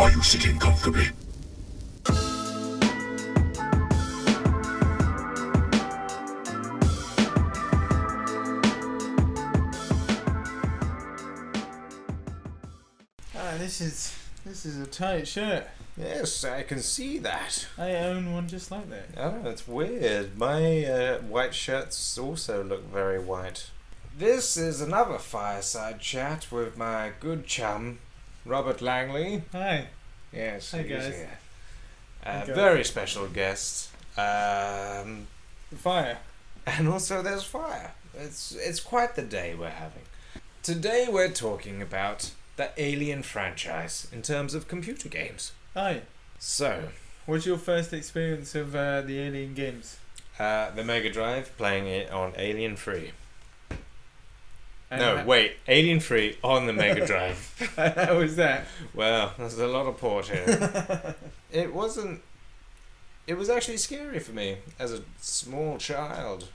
Are you sitting comfortably? This is a tight shirt. Yes, I can see that. I own one just like that. Oh, that's weird. My white shirts also look very white. This is another fireside chat with my good chum, Robert Langley. Hi. Yes, Hi, he's guys. here. Hi, guys. Very special guest. Fire. And also there's fire. It's quite the day we're having. Today we're talking about the Alien franchise in terms of computer games. Hi. So, What's your first experience of the Alien games? the Mega Drive, playing it on Alien 3. And No, wait, Alien 3 on the Mega Drive. How was that? Well, there's a lot of port here. It was actually scary for me as a small child.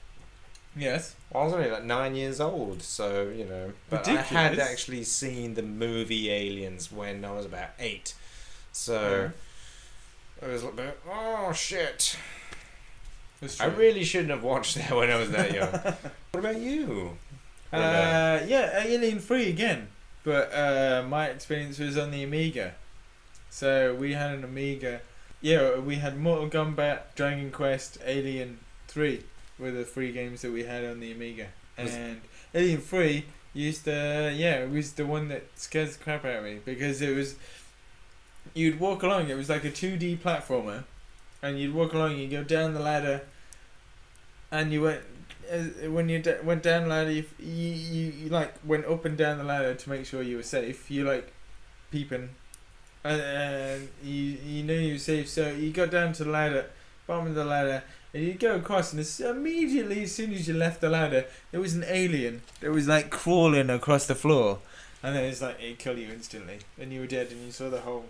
Yes. I was only like 9 years old, so, you know. But I had Ridiculous. actually seen the movie Aliens when I was about 8. So, I was like, oh shit. That's I true. really shouldn't have watched that when I was that young. What about you? Yeah, Alien 3 again. But my experience was on the Amiga. So we had an Amiga. Yeah, we had Mortal Kombat, Dragon Quest, Alien 3 were the 3 games that we had on the Amiga. And Alien 3 used to, it was the one that scares the crap out of me because it was, you'd walk along, it was like a 2D platformer, and you'd walk along, you go down the ladder, and you went, when you went down the ladder, you like went up and down the ladder to make sure you were safe. You like peeping, and you knew you were safe. So you got down to the ladder, bottom of the ladder, and you go across, and immediately as soon as you left the ladder, there was an alien that was like crawling across the floor, and then it's like it'd kill you instantly, and you were dead, and you saw the hole.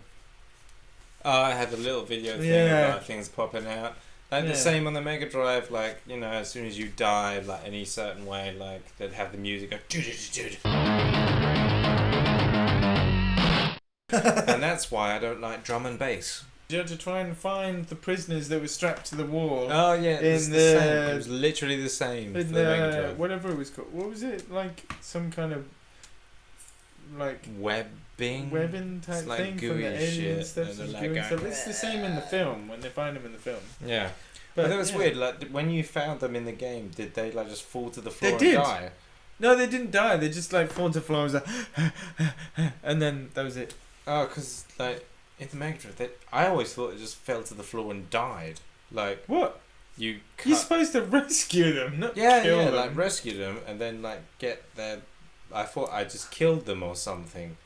Oh, I had a little video thing about things popping out. Like the same on the Mega Drive, like, you know, as soon as you died, like, any certain way, like, they'd have the music go... And that's why I don't like drum and bass. You had to try and find the prisoners that were strapped to the wall. Oh, yeah, it's In the same. the- It was literally the same for In the Mega Drive. whatever it was called. What was it? Like some kind of like webbing type It's like thing from gooey the alien shit, stuff. and Some they're gooey like stuff. going, It's the same in the film when they find them in the film. Yeah. But that was weird, like, when you found them in the game, did they, like, just fall to the floor They did. and die? No, they didn't die. They just like fall to the floor, like, and then that was it. Oh, because, like, in the Mega Drive, I always thought it just fell to the floor and died. Like, What? you cut... You're supposed to rescue them, not Yeah, kill yeah, them. like, rescue them, and then, like, get their... I thought I just killed them or something.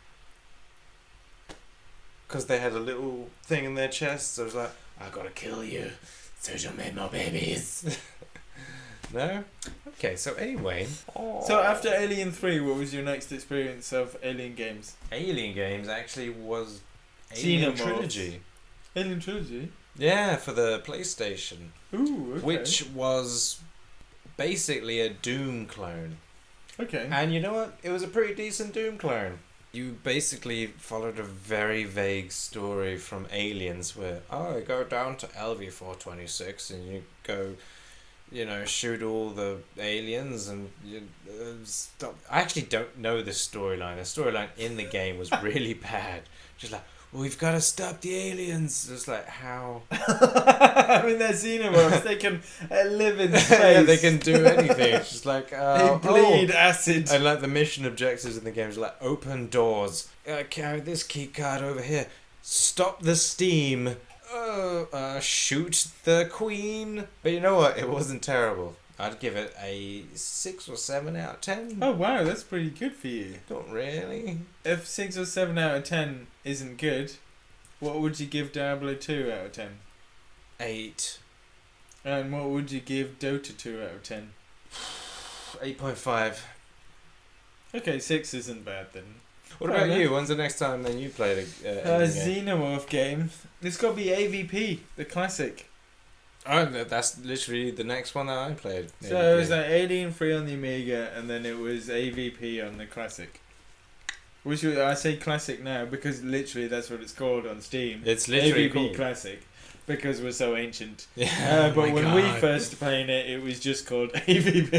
Because they had a little thing in their chest, so I was like, I gotta kill you, so you'll make more babies. No? Okay, so anyway. So after Alien 3, what was your next experience of Alien games? Alien games actually was Alien Xenomorphs. Trilogy. Alien Trilogy? Yeah, for the PlayStation. Ooh, okay. Which was basically a Doom clone. Okay. And you know what? It was a pretty decent Doom clone. You basically followed a very vague story from Aliens where, oh, you go down to LV-426 and you go, you know, shoot all the aliens and you stop. I actually don't know the storyline. The storyline in the game was really bad. Just like, well, we've got to stop the aliens. Just like, how? I mean, they're xenomorphs. They can live in space. Yeah, they can do anything. It's just like, They bleed acid. And like the mission objectives in the game is like, open doors, carry this key card over here, stop the steam, shoot the queen. But you know what? It wasn't terrible. I'd give it a 6 or 7 out of 10. Oh wow, that's pretty good for you. Not really. If 6 or 7 out of 10 isn't good, what would you give Diablo 2 out of 10? 8. And what would you give Dota 2 out of 10? 8.5. Okay, 6 isn't bad then. What Fair about enough. you? When's the next time then you played a game? Xenomorph game. It's got to be AVP, the classic. Oh, that's literally the next one that I played. So it was like Alien 3 on the Amiga, and then it was AVP on the classic. Which I say classic now because literally that's what it's called on Steam. It's literally AVP called Classic. Because we're so ancient. Yeah. But when we first playing it, it was just called AVP.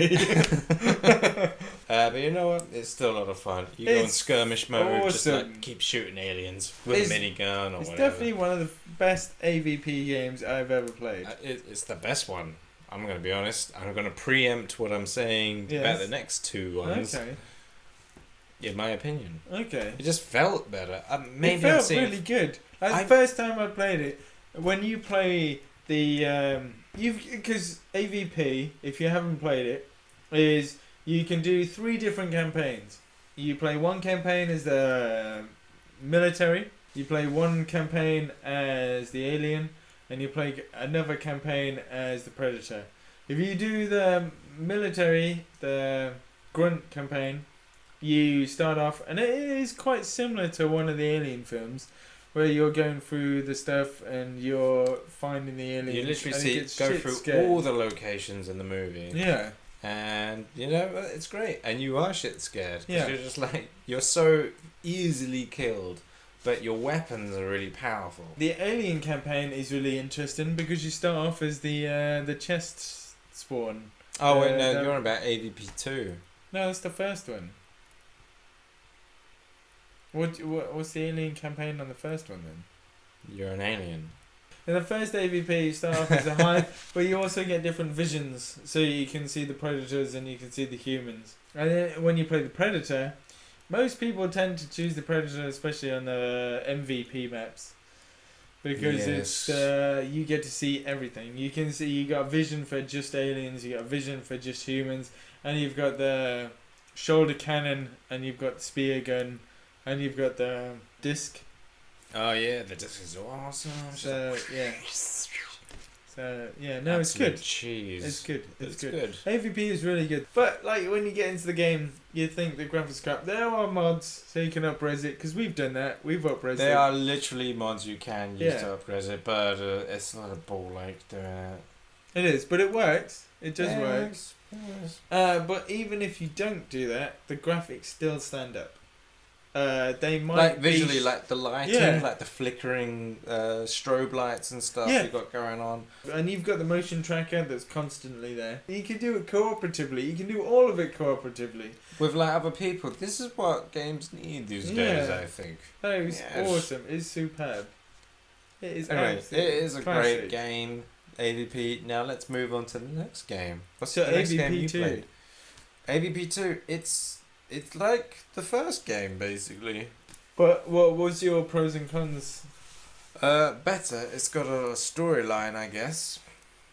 But you know what? It's still a lot of fun. You go in skirmish mode, just awesome. like keep shooting aliens with a minigun or It's whatever. definitely one of the best AVP games I've ever played. It's the best one. I'm going to be honest. I'm going to preempt what I'm saying about the next two ones. Okay. In my opinion. Okay. It just felt better. Maybe it felt really good. Like the first time I played it, when you play the because AVP, if you haven't played it, is you can do 3 different campaigns. You play one campaign as the military, you play one campaign as the alien, and you play another campaign as the predator. If you do the military, the grunt campaign, you start off, and it is quite similar to one of the alien films, where you're going through the stuff and you're finding the aliens. You literally and go through scared. all the locations in the movie. Yeah. And, you know, it's great. And you are shit scared. Yeah. You're just like, you're so easily killed, but your weapons are really powerful. The alien campaign is really interesting because you start off as the chest spawn. Oh, wait, no, you're on about AVP 2. No, that's the first one. What's the alien campaign on the first one then? You're an alien. In the first AVP, you start off as a hive, but you also get different visions, so you can see the predators and you can see the humans. And then when you play the predator, most people tend to choose the predator, especially on the MVP maps, because it's you get to see everything. You can see you got vision for just aliens, you got vision for just humans, and you've got the shoulder cannon, and you've got the spear gun. And you've got the disc. Oh yeah, the disc is awesome. So yeah. So yeah, no, Absolute it's good. Cheese. It's good. It's good. good. AVP is really good. But like when you get into the game, you think the graphics crap. There are mods so you can up-res it because we've done that. We've up-res it. There are literally mods you can use to up-res it, but it's not a ball like doing it. It is, but it works. It does work. Yes. But even if you don't do that, the graphics still stand up. They might like visually, like the lighting, like the flickering strobe lights and stuff you got going on. And you've got the motion tracker that's constantly there. You can do it cooperatively. You can do all of it cooperatively. With like other people. This is what games need these days, I think. That is awesome. It's superb. It is anyway, it is a classic. great game, AVP. Now let's move on to the next game. What's so the next AVP game you 2. played? AVP 2, it's like the first game, basically. But what was your pros and cons? Better. It's got a storyline, I guess,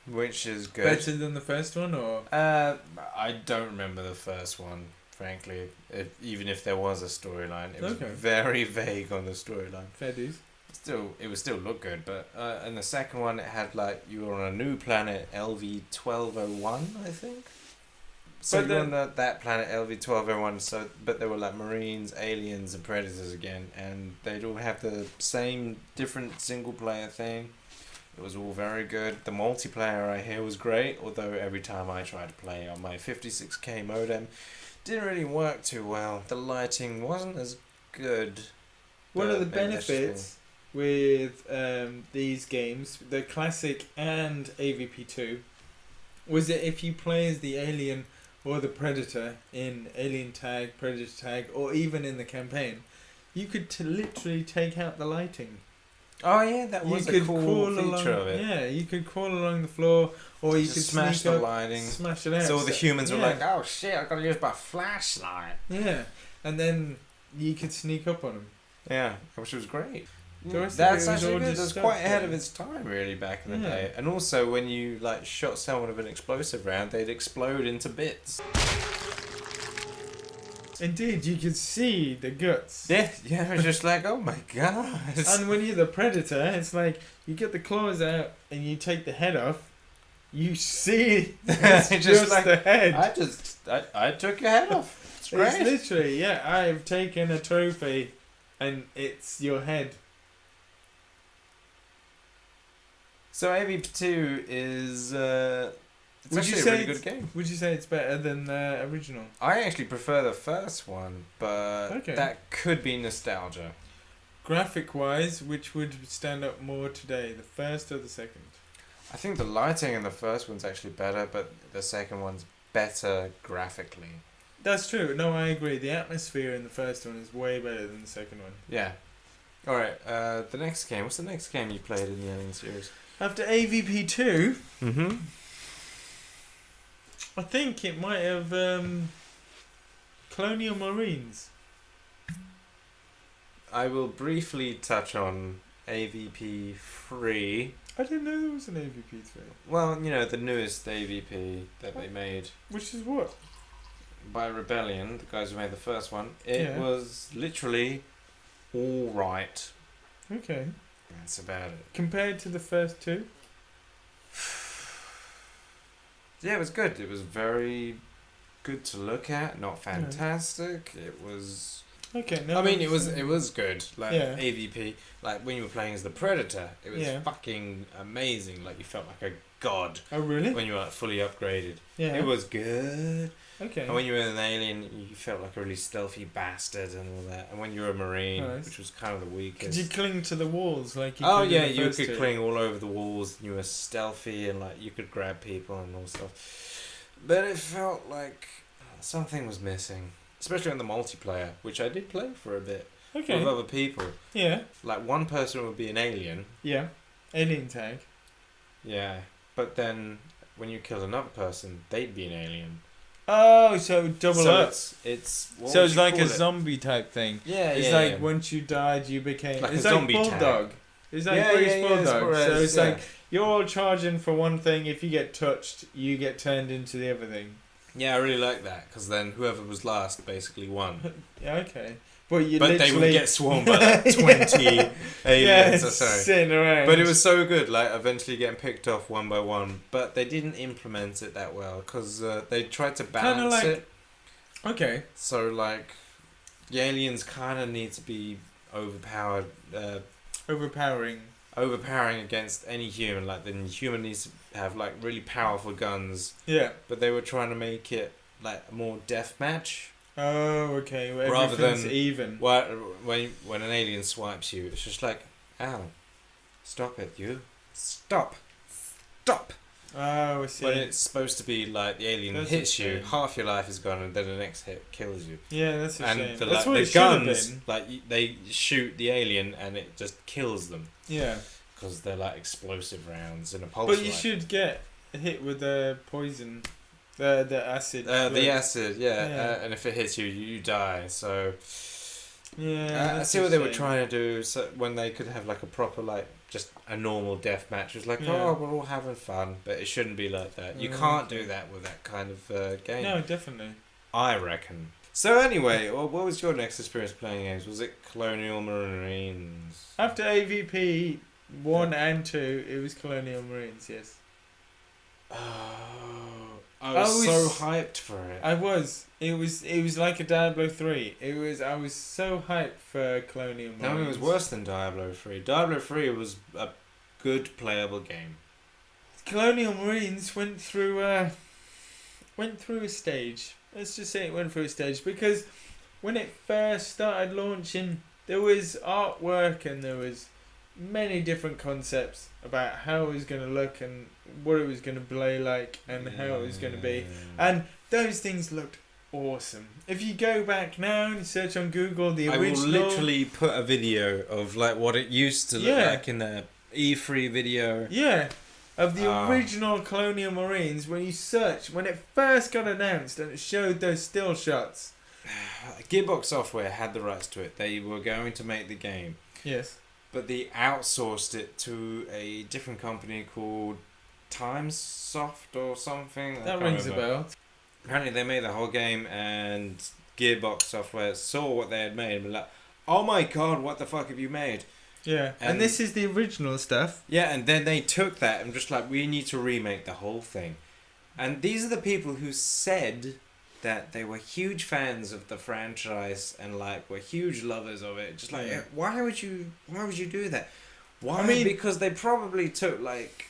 which is good. Better than the first one, or? I don't remember the first one, frankly. Even if there was a storyline, it was very vague on the storyline. Fair dues. It would still look good, but in the second one, it had like you were on a new planet, LV-1201, I think. So you're on that planet LV-1201, but there were like marines, aliens, and predators again, and they'd all have the same different single player thing. It was all very good. The multiplayer I hear was great, although every time I tried to play on my 56k modem, didn't really work too well. The lighting wasn't as good. One of the benefits with these games, the classic and AVP2, was that if you play as the alien or the predator in Alien Tag, Predator Tag, or even in the campaign, you could literally take out the lighting. Oh yeah, that was a cool feature of it. Yeah, you could crawl along the floor, or you could smash the lighting, smash it out. So all the humans were like, "Oh shit, I gotta use my flashlight." Yeah, and then you could sneak up on them. Yeah, which was great. That's actually good. It was quite ahead of its time, really, back in the day. And also, when you like shot someone with an explosive round, they'd explode into bits. Indeed, you could see the guts. Yeah, it was just like, oh my god. And when you're the predator, it's like you get the claws out and you take the head off. You see, it's just like, the head. I took your head off. It's great. It's literally, I've taken a trophy, and it's your head. So AVP2 is It's Would you actually a say really good game. Would you say it's better than the original? I actually prefer the first one, but Okay. that could be nostalgia. Graphic wise, which would stand up more today, the first or the second? I think the lighting in the first one's actually better, but the second one's better graphically. That's true. No, I agree. The atmosphere in the first one is way better than the second one. Yeah. Alright, the next game. What's the next game you played in the Alien series? After AVP 2, Mm-hmm. I think it might have Colonial Marines. I will briefly touch on AVP 3. I didn't know there was an AVP 3. Well, you know, the newest AVP that they made Which is what? by Rebellion, the guys who made the first one. It Yeah. was literally alright. Okay. That's about it. Compared to the first two? Yeah, it was good. It was very good to look at. Not fantastic. It was. Okay, no. I mean, it was good. Like Yeah. AVP, like when you were playing as the Predator, it was Yeah. fucking amazing. Like you felt like a god Oh, really? when you were like, fully upgraded. Yeah. It was good. Okay. And when you were an alien, you felt like a really stealthy bastard and all that. And when you were a marine, Nice. which was kind of the Could weakest. you cling to the walls like you Oh could in yeah, the you first could two? cling all over the walls. And you were stealthy and like you could grab people and all stuff. But it felt like something was missing, especially on the multiplayer, which I did play for a bit Okay. with other people. Yeah. Like one person would be an alien, Yeah. Alien tag. yeah, but then when you kill another person, they'd be an alien. Oh, so double so up. It's what So would it's you like call a it? zombie type thing. Yeah, It's yeah, like yeah. once you died, you became. Like It's a like zombie tag. bulldog. It's like Yeah, British yeah, yeah, bulldog. it's So it's yeah. like you're all charging for one thing. If you get touched, you get turned into the other thing. Yeah, I really like that because then whoever was last basically won. Yeah, okay. But you But literally. they would get swarmed by like 20 Yeah, aliens or so. sitting around. But it was so good, like eventually getting picked off one by one. But they didn't implement it that well because they tried to balance like- it. Okay. So like, the aliens kind of need to be overpowered, Overpowering. against any human. Like the human needs to have like really powerful guns. Yeah. But they were trying to make it like more deathmatch. Oh, okay. Well, Rather everything's than- even. Well, when an alien swipes you, it's just like, ow, stop it, you, stop. Oh, I see. When it's supposed to be like the alien That's hits a you, shame. half your life is gone, and then the next hit kills you. Yeah, that's a And shame. the, That's like, what the it should have guns, been. like they shoot the alien and it just kills them Yeah. because they're like explosive rounds and a pulse. But you rifle. should get hit with the poison, the acid. The acid, yeah, Yeah. and if it hits you, you die. So Yeah. I that's see a what they were shame. trying to do. So when they could have like a proper like just a normal death match, it was like, Yeah. oh, we're all having fun, but it shouldn't be like that. You Mm. can't do that with that kind of game. No, definitely. I reckon. So anyway, what was your next experience playing games? Was it Colonial Marines? After AVP 1 and 2, it was Colonial Marines. Yes. Oh, I was I so was- hyped for it. I was. It was like a Diablo 3. I was so hyped for Colonial Marines. No, it was worse than Diablo 3. Diablo 3 was a good playable game. Colonial Marines went through a stage. Let's just say it went through a stage because when it first started launching, there was artwork and there was many different concepts about how it was going to look and what it was going to play like and how it was going to be. And those things looked awesome. If you go back now and search on Google the I original... will literally put a video of like what it used to look Yeah. like in the E3 video. Yeah, of the Ah. original Colonial Marines, when you search, when it first got announced and it showed those still shots. Gearbox Software had the rights to it. They were going to make the game, Yes. but they outsourced it to a different company called Timesoft or something. I That can't rings remember. a bell. Apparently they made the whole game and Gearbox Software saw what they had made and were like, oh my god, what the fuck have you made? Yeah, and And- this is the original stuff. Yeah, and then they took that and just like, we need to remake the whole thing. And these are the people who said that they were huge fans of the franchise and like were huge lovers of it. Just like, Yeah. why would you do that? Why? I mean- Because they probably took like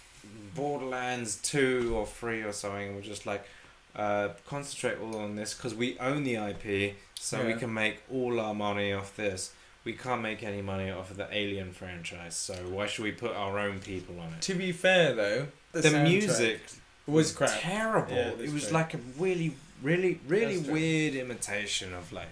Borderlands 2 or 3 or something. We're just like, concentrate all on this because we own the IP, so we can make all our money off this. We can't make any money off of the Alien franchise, so why should we put our own people on it? To be fair, though, the music was crap. Terrible. Yeah, it was great. like a really weird imitation of like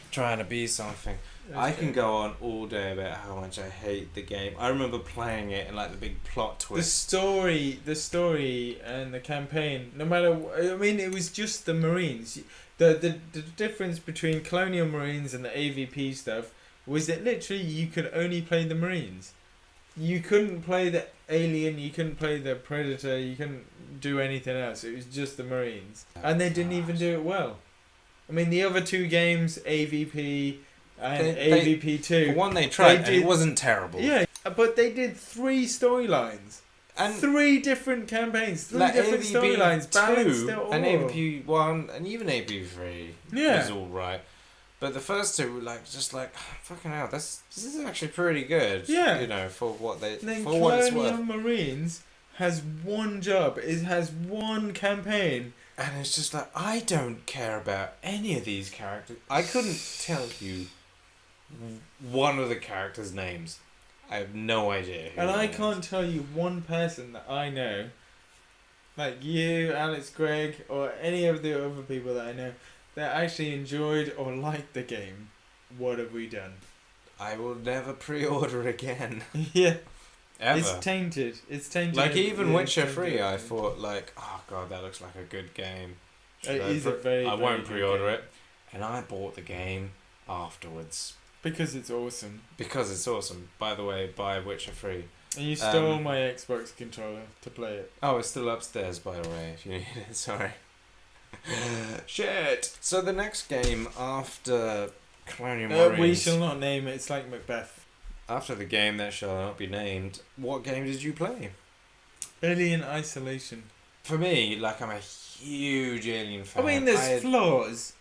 trying to be something. I can go on all day about how much I hate the game. I remember playing it and like the big plot twist. The story and the campaign, no matter, I mean, it was just the Marines. The difference between Colonial Marines and the AVP stuff was that literally you could only play the Marines. You couldn't play the Alien, you couldn't play the Predator, you couldn't do anything else. It was just the Marines. And they didn't even do it well. I mean, the other two games, AVP and AVP2... One they tried, and it wasn't terrible. Yeah, but they did 3 storylines. And 3 different campaigns, 3 like different storylines, balanced it all. And AVP1 and even AVP3 was alright. But the first 2 were like just like fucking hell. This is actually pretty good. Yeah, you know, for what they and then for what it's worth. Colonial Marines has one job. It has one campaign, and it's just like I don't care about any of these characters. I couldn't tell you one of the characters' names. I have no idea. And I can't tell you one person that I know, like you, Alex, Greg, or any of the other people that I know, that actually enjoyed or liked the game. What have we done? I will never pre-order again. Yeah. Ever. It's tainted. It's tainted. Like even Witcher 3, I thought like, oh god, that looks like a good game. I won't pre-order it. And I bought the game afterwards. Because it's awesome. Because it's awesome. By the way, buy Witcher 3. And you stole my Xbox controller to play it. Oh, it's still upstairs, by the way, if you need it. Sorry. Shit. So the next game after Colonial Marines... we shall not name it. It's like Macbeth. After the game that shall not be named, what game did you play? Alien Isolation. For me, like, I'm a huge Alien fan. I mean, there's flaws.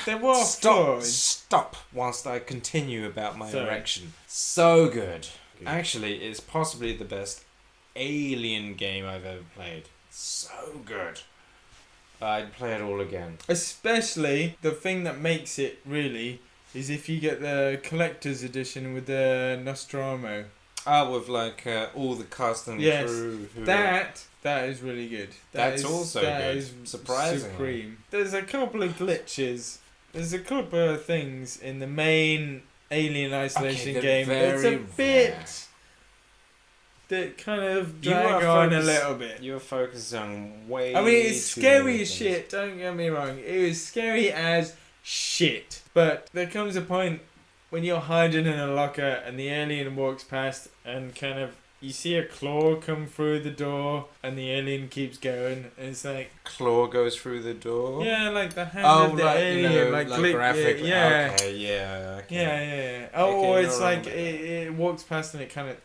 There were flaws. Stop whilst I continue about my erection. So good. Actually, it's possibly the best Alien game I've ever played. So good. I'd play it all again. Especially, the thing that makes it, really, is if you get the collector's edition with the Nostromo. With like all the cast and crew. That is really good. That's also good. Surprisingly. Supreme. There's a couple of glitches. There's a couple of things in the main Alien Isolation game. It's a bit that kind of drag on a little bit. You were focused on way. I mean, it's scary as shit. Don't get me wrong. It was scary as shit. But there comes a point when you're hiding in a locker and the alien walks past and kind of you see a claw come through the door and the alien keeps going and it's like claw goes through the door. Yeah, like the hand of the alien, you know, like graphic. Yeah. Okay, yeah. Okay. Yeah. Oh, okay, it's like it walks past and it kind of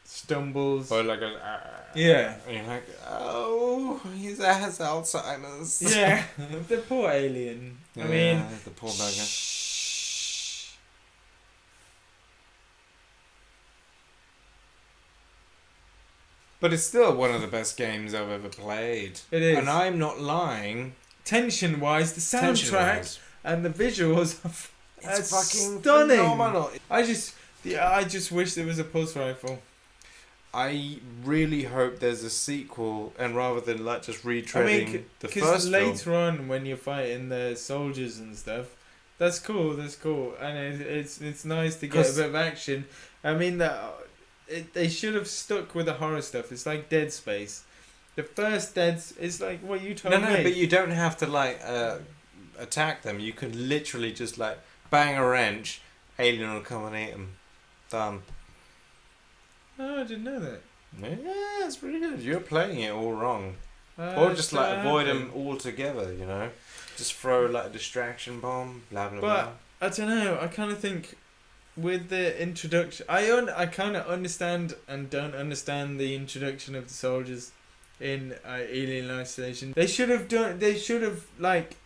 stumbles. Or like yeah. And you're like, oh, he has Alzheimer's. Yeah, the poor alien. Yeah, I mean, the poor bugger. But it's still one of the best games I've ever played. It is. And I'm not lying. Tension-wise, the soundtrack and the visuals are it's fucking stunning. Phenomenal. I just wish there was a pulse rifle. I really hope there's a sequel, and rather than like just retreading the first film. Because later on, when you're fighting the soldiers and stuff, that's cool, and it's nice to get a bit of action. I mean, they should have stuck with the horror stuff. It's like Dead Space. The first it's like what you told me. No, but you don't have to like attack them. You can literally just like bang a wrench, alien will come and eat them. Done. Oh, I didn't know that. Yeah, it's pretty good. You're playing it all wrong. Or just like avoid them altogether, you know? Just throw like a distraction bomb, blah blah blah. But I don't know, I kind of think with the introduction, I kind of understand and don't understand the introduction of the soldiers in Alien Isolation. They should have like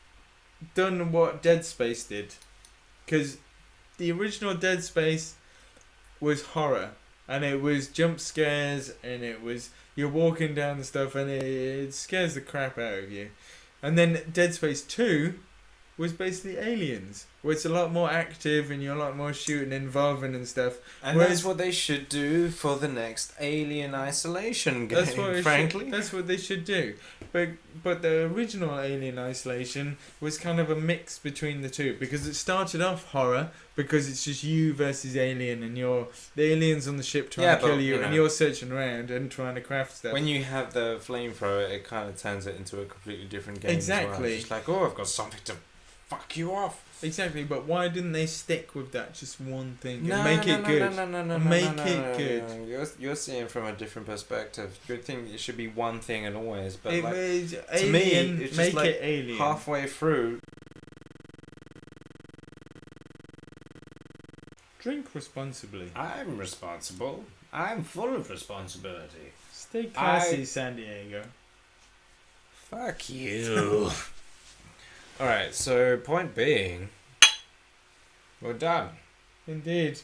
done what Dead Space did. Because the original Dead Space was horror. and it was jump scares, and it was you're walking down and stuff, and it scares the crap out of you. And then Dead Space 2 was basically aliens, where it's a lot more active and you're a lot more shooting and involving and stuff. And that's what they should do for the next Alien Isolation game, frankly. That's what they should do. But the original Alien Isolation was kind of a mix between the two, because it started off horror, because it's just you versus alien, and the aliens on the ship trying to kill you, and you're searching around and trying to craft stuff. When you have the flamethrower, it kind of turns it into a completely different game. Exactly. As well. It's like, oh, I've got something to fuck you off. Exactly, but why didn't they stick with that just one thing and make it good? Make it good. You're seeing from a different perspective. You think it should be one thing and always, but it like, was to alien, me, it's make just like it alien. halfway through. Drink responsibly. I'm responsible. I'm full of responsibility. Stay classy, San Diego. Fuck you. Alright, so point being, we're done. Indeed.